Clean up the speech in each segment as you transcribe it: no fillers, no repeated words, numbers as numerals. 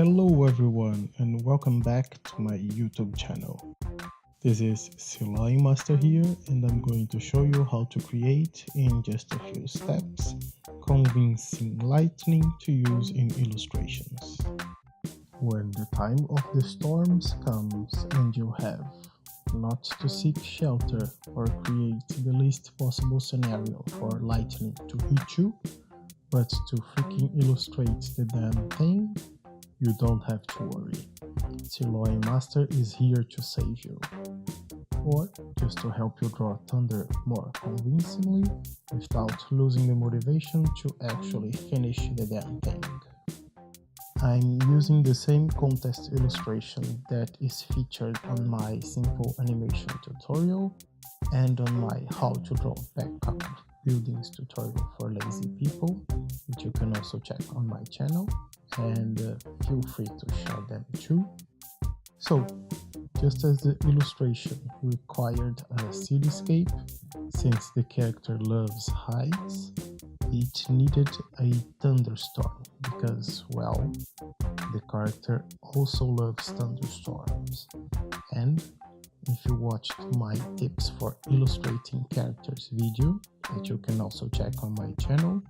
Hello everyone and welcome back to my YouTube channel. This is Silai Master here and I'm going to show you how to create in just a few steps convincing lightning to use in illustrations. When the time of the storms comes and you have not to seek shelter or create the least possible scenario for lightning to hit you, but to freaking illustrate the damn thing, you don't have to worry. Silai Master is here to save you, or just to help you draw thunder more convincingly without losing the motivation to actually finish the damn thing. I'm using the same contest illustration that is featured on my simple animation tutorial and on my how to draw backup buildings tutorial for lazy people, which you can also check on my channel, and feel free to share them too. So, just as the illustration required a cityscape, since the character loves heights, it needed a thunderstorm because, well, the character also loves thunderstorms. And if you watched my tips for illustrating characters video, that you can also check on my channel,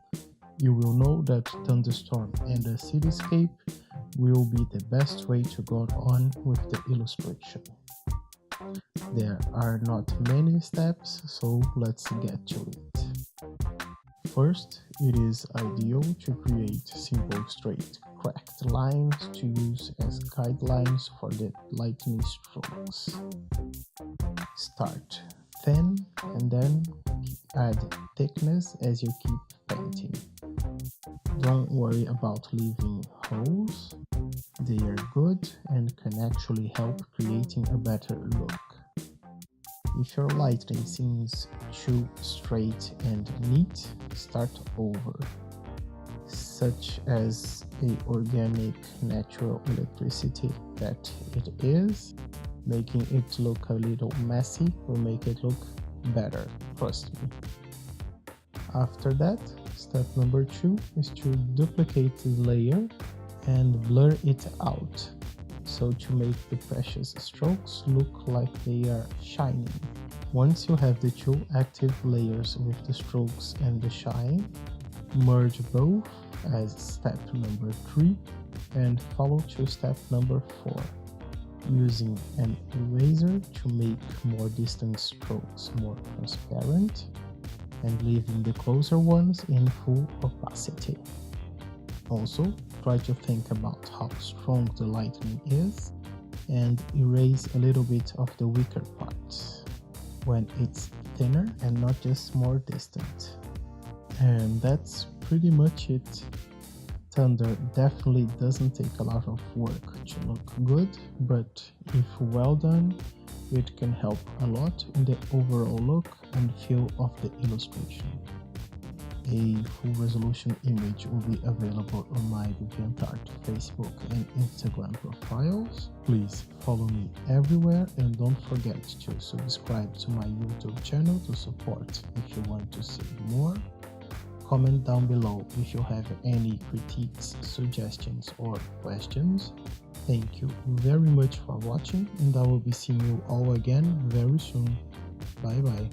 you will know that thunderstorm and a cityscape will be the best way to go on with the illustration. There are not many steps, so let's get to it. First, it is ideal to create simple straight cracked lines to use as guidelines for the lightning strokes. Start thin and then add thickness as you keep painting. Don't worry about leaving holes, they are good and can actually help creating a better look. If your lightning seems too straight and neat, start over, such as a organic natural electricity that it is. Making it look a little messy will make it look better, trust me. After that, step number 2 is to duplicate the layer and blur it out, so to make the precious strokes look like they are shining. Once you have the two active layers with the strokes and the shine, merge both as step number 3 and follow to step number 4, using an eraser to make more distant strokes more transparent and leaving the closer ones in full opacity. Also, try to think about how strong the lightning is and erase a little bit of the weaker parts when it's thinner and not just more distant. And that's pretty much it. Thunder definitely doesn't take a lot of work to look good, but if well done, it can help a lot in the overall look and feel of the illustration. A full resolution image will be available on my DeviantArt Facebook and Instagram profiles. Please follow me everywhere and don't forget to subscribe to my YouTube channel to support if you want to see more. Comment down below if you have any critiques, suggestions or questions. Thank you very much for watching and I will be seeing you all again very soon. Bye bye.